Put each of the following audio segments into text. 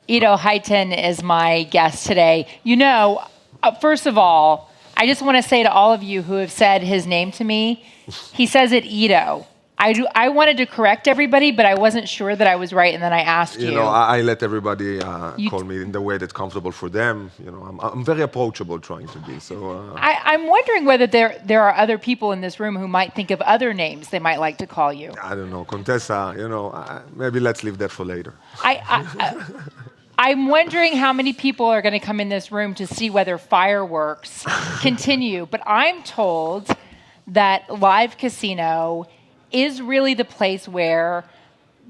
Haitin is my guest today. First of all, I just want to say to all of you who have said his name to me, he says it Ito. I wanted to correct everybody, but I wasn't sure that I was right, and then I asked you. I let everybody call me in the way that's comfortable for them. I'm very approachable trying to be. So I'm wondering whether there are other people in this room who might think of other names they might like to call you. I don't know, Contessa. Maybe let's leave that for later. I'm wondering how many people are going to come in this room to see whether fireworks continue. But I'm told that live casino is really the place where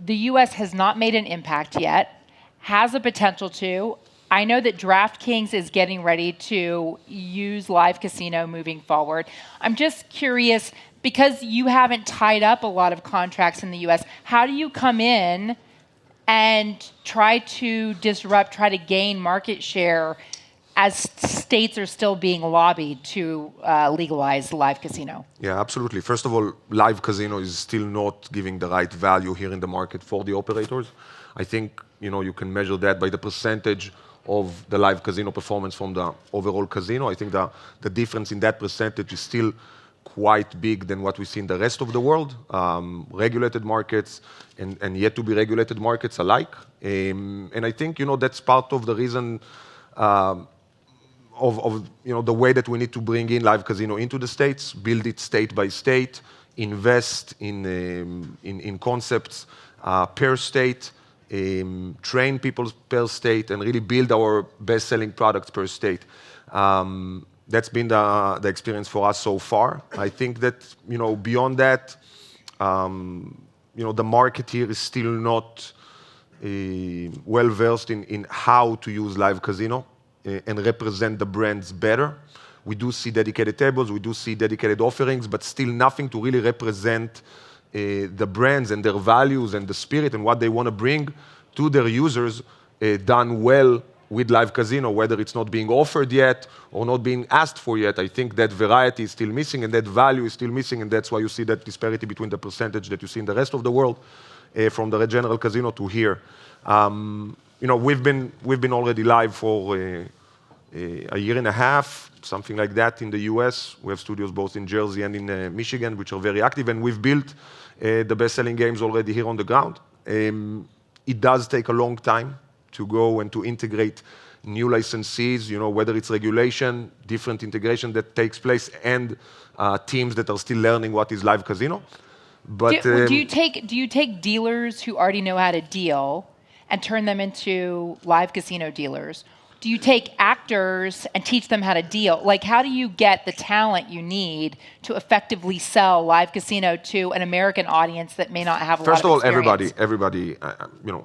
the U.S. has not made an impact yet, has the potential to. I know that DraftKings is getting ready to use live casino moving forward. I'm just curious, because you haven't tied up a lot of contracts in the U.S., how do you come in and try to disrupt, try to gain market share as states are still being lobbied to legalize live casino? Yeah, absolutely. First of all, live casino is still not giving the right value here in the market for the operators. I think you can measure that by the percentage of the live casino performance from the overall casino. I think the difference in that percentage is still quite big than what we see in the rest of the world, regulated markets and yet to be regulated markets alike. And I think that's part of the reason of the way that we need to bring in live casino into the states, build it state by state, invest in concepts per state, train people per state, and really build our best-selling products per state. That's been the experience for us so far. I think that beyond that, the market here is still not well versed in how to use live casino and represent the brands better. We do see dedicated tables, we do see dedicated offerings, but still nothing to really represent the brands and their values and the spirit and what they want to bring to their users done well with live casino, whether it's not being offered yet or not being asked for yet. I think that variety is still missing and that value is still missing, and that's why you see that disparity between the percentage that you see in the rest of the world from the general casino to here. We've been already live for a year and a half, something like that in the US. We have studios both in Jersey and in Michigan, which are very active, and we've built the best-selling games already here on the ground. It does take a long time to go and to integrate new licensees, whether it's regulation, different integration that takes place, and teams that are still learning what is live casino. But do you take dealers who already know how to deal and turn them into live casino dealers? Do you take actors and teach them how to deal? Like, how do you get the talent you need to effectively sell live casino to an American audience that may not have a lot of experience? First of all,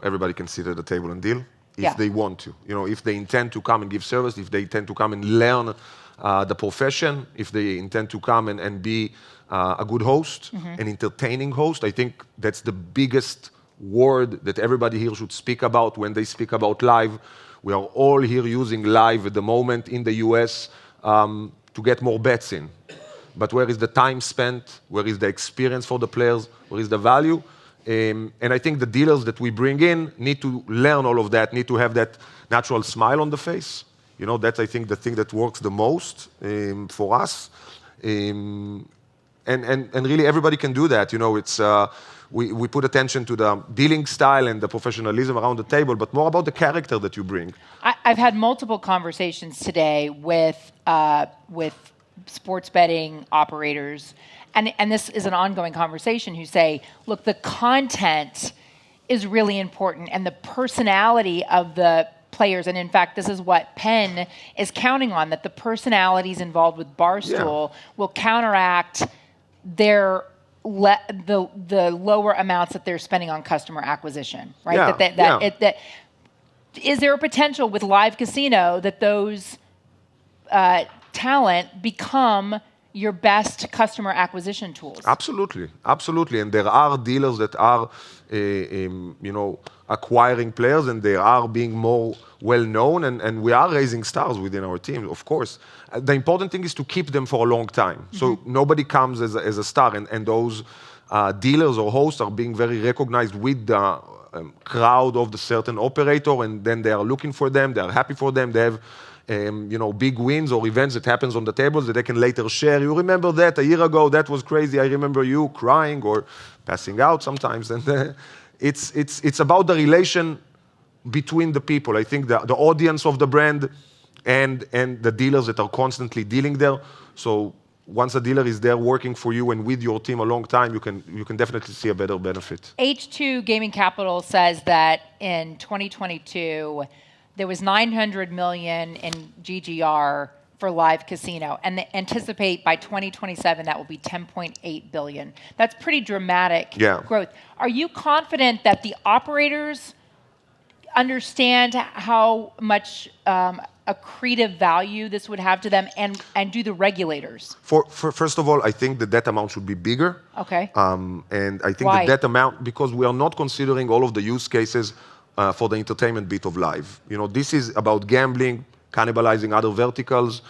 everybody can sit at the table and deal if they want to. If they intend to come and give service, if they intend to come and learn the profession, if they intend to come and be a good host, an entertaining host. I think that's the biggest word that everybody here should speak about when they speak about live. We are all here using live at the moment in the US to get more bets in. But where is the time spent? Where is the experience for the players? Where is the value? And I think the dealers that we bring in need to learn all of that, need to have that natural smile on the face. That's, I think, the thing that works the most for us. And really, everybody can do that. We put attention to the dealing style and the professionalism around the table, but more about the character that you bring. I've had multiple conversations today with sports betting operators, and this is an ongoing conversation, who say, look, the content is really important, and the personality of the players, and in fact, this is what Penn is counting on, that the personalities involved with Barstool will counteract the lower amounts that they're spending on customer acquisition, right? Is there a potential with live casino that those talent become your best customer acquisition tools? Absolutely. And there are dealers that are, acquiring players, and they are being more well-known, and we are raising stars within our team, of course. The important thing is to keep them for a long time. So nobody comes as a star, and those dealers or hosts are being very recognized with the crowd of the certain operator, and then they are looking for them, they are happy for them, they have big wins or events that happens on the tables that they can later share. You remember that a year ago? That was crazy. I remember you crying or passing out sometimes. And it's about the relation between the people. I think the audience of the brand and the dealers that are constantly dealing there. So once a dealer is there working for you and with your team a long time, you can definitely see a better benefit. H2 Gaming Capital says that in 2022, there was 900 million in GGR for live casino, and they anticipate by 2027 that will be 10.8 billion. That's pretty dramatic growth. Are you confident that the operators understand how much accretive value this would have to them, and do the regulators? First of all, I think that amount should be bigger. Okay. And I think Why? that amount, because we are not considering all of the use cases for the entertainment bit of live. This is about gambling, cannibalizing other verticals,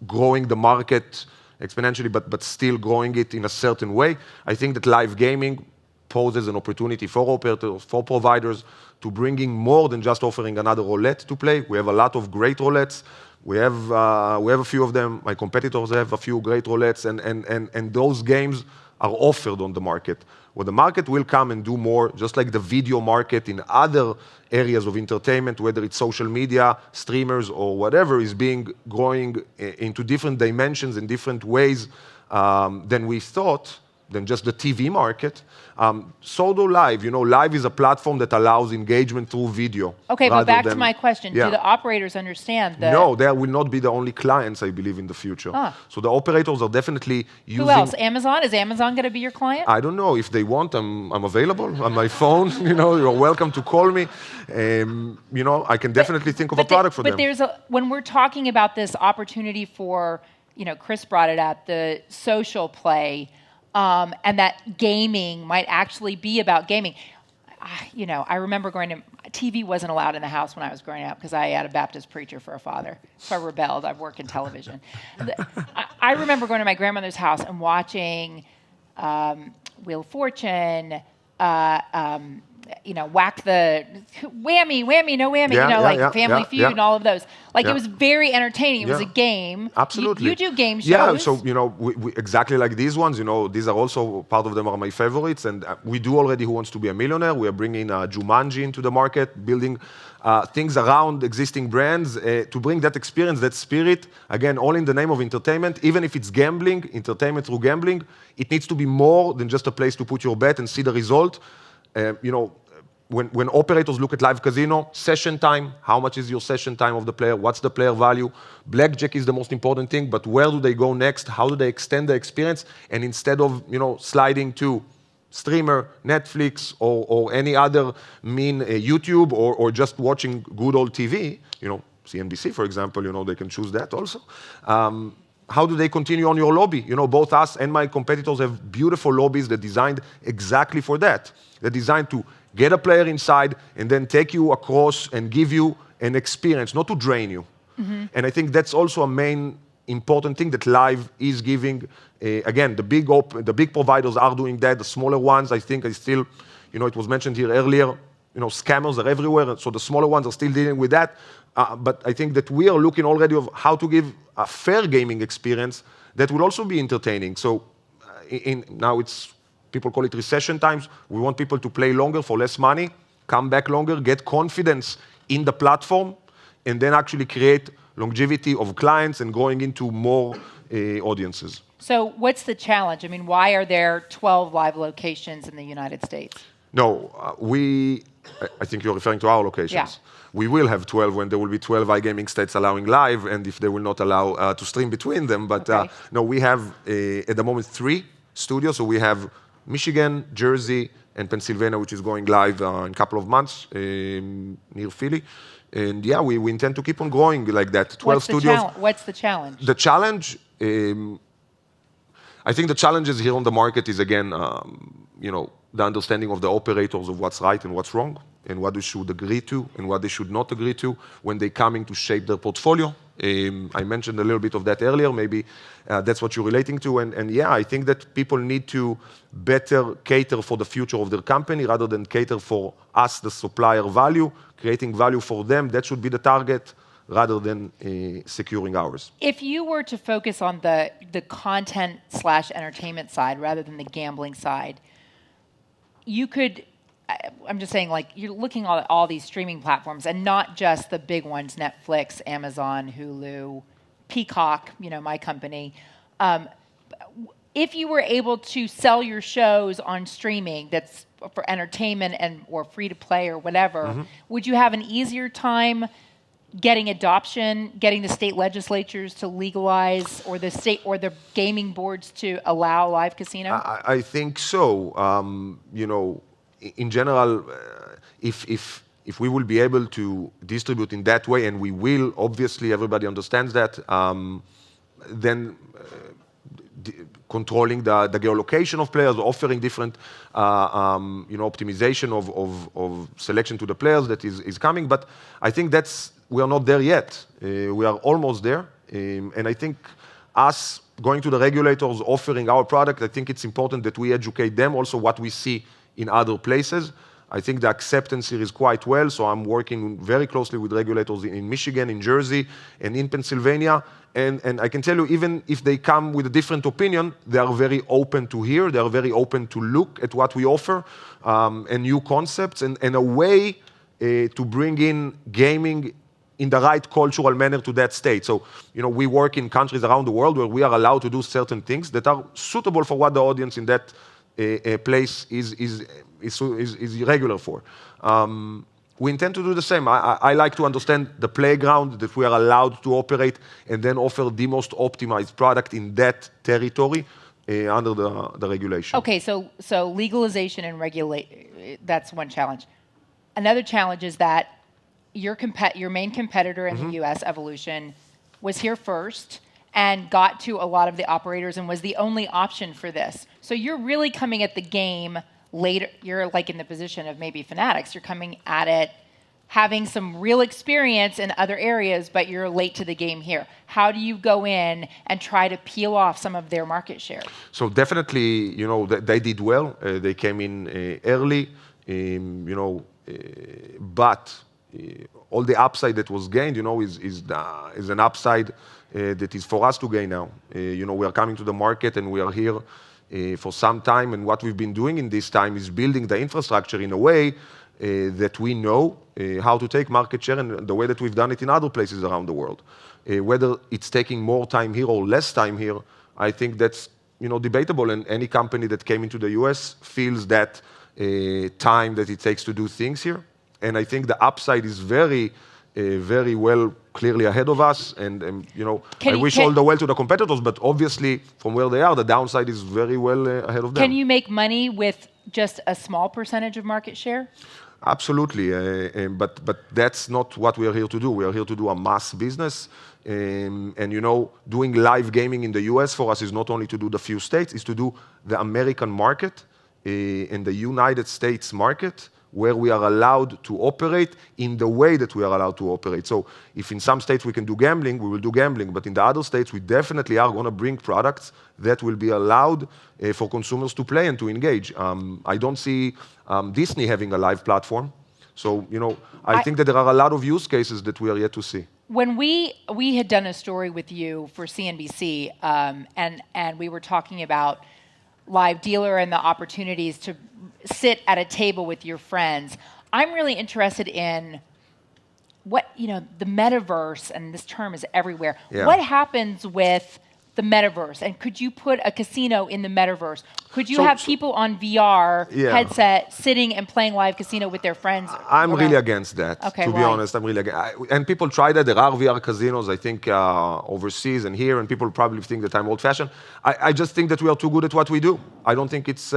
growing the market exponentially, but still growing it in a certain way. I think that live gaming poses an opportunity for operators, for providers, to bringing more than just offering another roulette to play. We have a lot of great roulettes. We have a few of them. My competitors have a few great roulettes, and those games are offered on the market. Well, the market will come and do more, just like the video market in other areas of entertainment, whether it's social media, streamers, or whatever, is growing into different dimensions in different ways than we thought, than just the TV market. So do live. Live is a platform that allows engagement through video. Okay, but back to my question. Yeah. Do the operators understand that? No, they will not be the only clients, I believe, in the future. So the operators are definitely using... Who else? Amazon? Is Amazon going to be your client? I don't know. If they want, I'm available on my phone. You're welcome to call me. I can definitely think of a product for them. But when we're talking about this opportunity for, Chris brought it up, the social play, and that gaming might actually be about gaming. I remember TV wasn't allowed in the house when I was growing up because I had a Baptist preacher for a father. So I rebelled. I work in television. I remember going to my grandmother's house and watching Wheel of Fortune, whack the whammy, no whammy, Family Feud and all of those. It was very entertaining. It was a game. Absolutely. You do game shows. Yeah, so, we exactly like these ones, these are also, part of them are my favorites. And we do already Who Wants to Be a Millionaire. We are bringing Jumanji into the market, building things around existing brands to bring that experience, that spirit, again, all in the name of entertainment. Even if it's gambling, entertainment through gambling, it needs to be more than just a place to put your bet and see the result. When operators look at live casino, session time, how much is your session time of the player? What's the player value? Blackjack is the most important thing, but where do they go next? How do they extend the experience? And instead of, sliding to streamer, Netflix, or any other YouTube, or just watching good old TV, CNBC, for example, they can choose that also. How do they continue on your lobby? Both us and my competitors have beautiful lobbies that are designed exactly for that. They're designed to get a player inside and then take you across and give you an experience, not to drain you. Mm-hmm. And I think that's also a main important thing that live is giving. Again, the big providers are doing that. The smaller ones, I think, are still, it was mentioned here earlier, scammers are everywhere. So the smaller ones are still dealing with that. But I think that we are looking already of how to give a fair gaming experience that will also be entertaining. So now people call it recession times. We want people to play longer for less money, come back longer, get confidence in the platform, and then actually create longevity of clients and going into more audiences. So what's the challenge? I mean, why are there 12 live locations in the United States? No, I think you're referring to our locations. Yeah. We will have 12 when there will be 12 iGaming states allowing live, and if they will not allow to stream between them. But no, we have at the moment 3 studios. So we have Michigan, Jersey, and Pennsylvania, which is going live in a couple of months near Philly. And yeah, we intend to keep on growing like that. 12 studios. What's the challenge? The challenge, I think the challenges here on the market is, again, the understanding of the operators of what's right and what's wrong, and what they should agree to and what they should not agree to when they're coming to shape their portfolio. I mentioned a little bit of that earlier. Maybe that's what you're relating to. And yeah, I think that people need to better cater for the future of their company rather than cater for us, the supplier value, creating value for them. That should be the target rather than securing ours. If you were to focus on the content/entertainment side rather than the gambling side, you could, I'm just saying, like, you're looking at all these streaming platforms and not just the big ones, Netflix, Amazon, Hulu, Peacock, my company. If you were able to sell your shows on streaming that's for entertainment or free to play or whatever, would you have an easier time getting adoption, getting the state legislatures to legalize, or the gaming boards to allow live casino? I think so. In general, if we will be able to distribute in that way, and we will, obviously, everybody understands that, then controlling the geolocation of players, offering different, optimization of selection to the players that is coming. But I think we are not there yet. We are almost there. And I think us going to the regulators, offering our product, I think it's important that we educate them also what we see in other places. I think the acceptance here is quite well, so I'm working very closely with regulators in Michigan, in Jersey, and in Pennsylvania. And I can tell you, even if they come with a different opinion, they are very open to hear, they are very open to look at what we offer, and new concepts, and a way to bring in gaming in the right cultural manner to that state. So, we work in countries around the world where we are allowed to do certain things that are suitable for what the audience in that place is regular for. We intend to do the same. I like to understand the playground that we are allowed to operate and then offer the most optimized product in that territory under the regulation. Okay, so legalization and that's one challenge. Another challenge is that your main competitor in the US, Evolution, was here first and got to a lot of the operators and was the only option for this. So you're really coming at the game later. You're like in the position of maybe Fanatics. You're coming at it having some real experience in other areas, but you're late to the game here. How do you go in and try to peel off some of their market share? So definitely, they did well. They came in early, but all the upside that was gained, is an upside that is for us to gain now. We are coming to the market and we are here for some time, and what we've been doing in this time is building the infrastructure in a way that we know how to take market share, and the way that we've done it in other places around the world. Whether it's taking more time here or less time here, I think that's debatable, and any company that came into the US feels that time that it takes to do things here. And I think the upside is very, very well clearly ahead of us, and I wish all the well to the competitors, but obviously from where they are, the downside is very well ahead of them. Can you make money with just a small percentage of market share? Absolutely, but that's not what we are here to do. We are here to do a mass business, and doing live gaming in the US for us is not only to do the few states, it's to do the American market and the United States market, where we are allowed to operate in the way that we are allowed to operate. So if in some states we can do gambling, we will do gambling, but in the other states we definitely are going to bring products that will be allowed for consumers to play and to engage. I don't see Disney having a live platform. So, I think that there are a lot of use cases that we are yet to see. When we had done a story with you for CNBC, and we were talking about live dealer and the opportunities to sit at a table with your friends, I'm really interested in what, the metaverse, and this term is everywhere. Yeah. What happens with the metaverse? And could you put a casino in the metaverse? Could you have people on VR headset sitting and playing live casino with their friends? I'm really against that, to be honest. I'm really against. And people try that. There are VR casinos, I think, overseas and here, and people probably think that I'm old-fashioned. I just think that we are too good at what we do. I don't think it's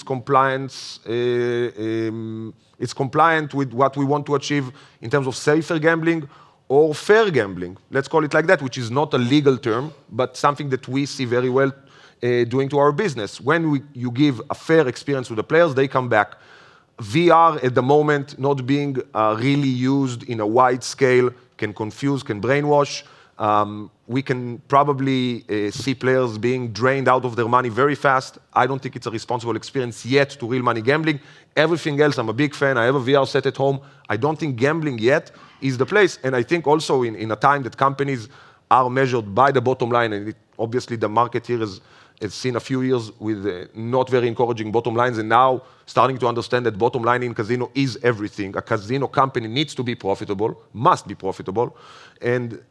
compliance. It's compliant with what we want to achieve in terms of safer gambling or fair gambling. Let's call it like that, which is not a legal term, but something that we see very well doing to our business. When you give a fair experience to the players, they come back. VR at the moment not being really used in a wide scale can confuse, can brainwash. We can probably see players being drained out of their money very fast. I don't think it's a responsible experience yet to real money gambling. Everything else, I'm a big fan. I have a VR set at home. I don't think gambling yet is the place. And I think also in a time that companies are measured by the bottom line, and obviously the market here has seen a few years with not very encouraging bottom lines, and now starting to understand that bottom line in casino is everything. A casino company needs to be profitable, must be profitable, and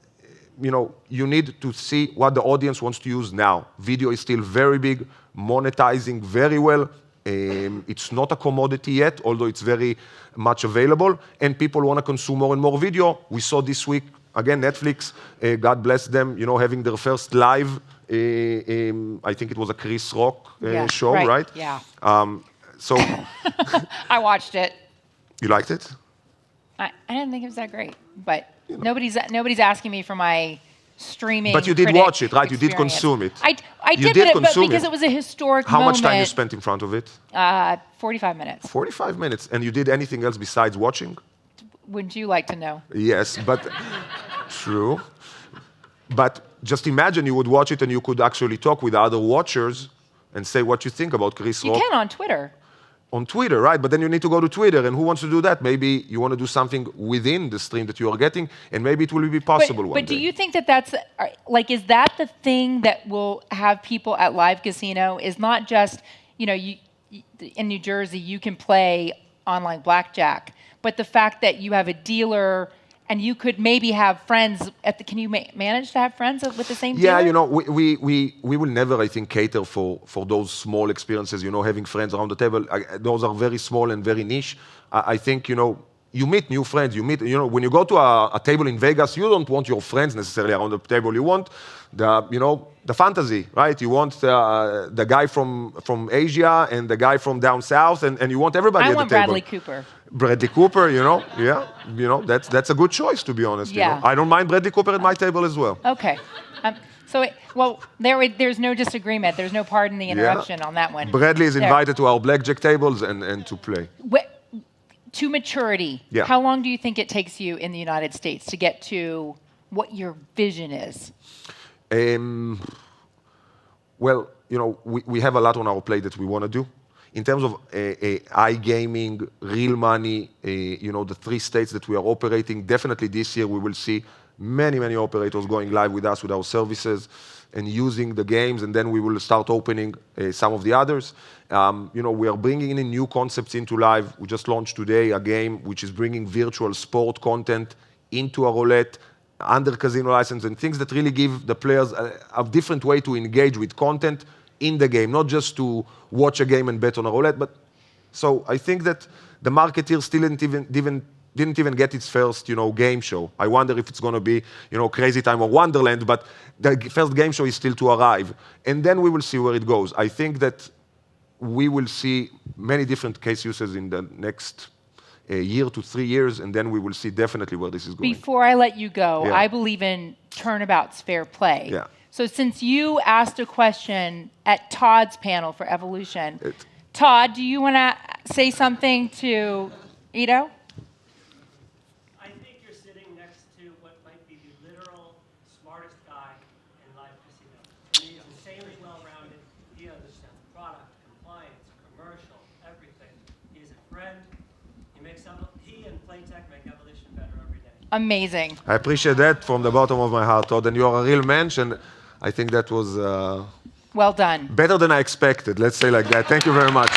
you need to see what the audience wants to use now. Video is still very big, monetizing very well. It's not a commodity yet, although it's very much available, and people want to consume more and more video. We saw this week, again, Netflix, God bless them, having their first live, I think it was a Chris Rock show, right? Yeah. So I watched it. You liked it? I didn't think it was that great, but nobody's asking me for my streaming. But you did watch it, right? You did consume it. I did, but because it was a historic moment. How much time you spent in front of it? 45 minutes. 45 minutes. And you did anything else besides watching? Wouldn't you like to know? Yes, but true. But just imagine you would watch it and you could actually talk with other watchers and say what you think about Chris Rock. You can on Twitter. On Twitter, right? But then you need to go to Twitter, and who wants to do that? Maybe you want to do something within the stream that you are getting, and maybe it will be possible one day. But do you think that that's, is that the thing that will have people at live casino is not just, you, in New Jersey, you can play online blackjack, but the fact that you have a dealer and you could maybe have friends can you manage to have friends with the same dealer? Yeah, we will never, I think, cater for those small experiences, having friends around the table. Those are very small and very niche. I think, you meet new friends. You meet, when you go to a table in Vegas, you don't want your friends necessarily around the table. You want the fantasy, right? You want the guy from Asia and the guy from down south, and you want everybody at the table. I want Bradley Cooper. Bradley Cooper, that's a good choice, to be honest. Yeah. I don't mind Bradley Cooper at my table as well. Okay. There's no disagreement. There's no pardon the interruption on that one. Bradley is invited to our blackjack tables and to play. To maturity, how long do you think it takes you in the United States to get to what your vision is? Well, we have a lot on our plate that we want to do. In terms of iGaming, real money, the 3 states that we are operating, definitely this year we will see many, many operators going live with us, with our services, and using the games, and then we will start opening some of the others. We are bringing in new concepts into live. We just launched today a game which is bringing virtual sport content into a roulette, under casino license, and things that really give the players a different way to engage with content in the game, not just to watch a game and bet on a roulette. But so I think that the market here still didn't even get its first, game show. I wonder if it's going to be, Crazy Time or Wonderland, but the first game show is still to arrive. And then we will see where it goes. I think that we will see many different case uses in the next year to 3 years, and then we will see definitely where this is going. Before I let you go, I believe in turnabout's fair play. Yeah. So since you asked a question at Todd's panel for Evolution, Todd, do you want to say something to Ito? I think you're sitting next to what might be the literal smartest guy in live casino. He's insanely well-rounded. He understands product, compliance, commercial, everything. He's a friend. He and Playtech make Evolution better every day. Amazing. I appreciate that from the bottom of my heart, Todd. And you are a real mensch, and I think that was well done. Better than I expected. Let's say like that. Thank you very much.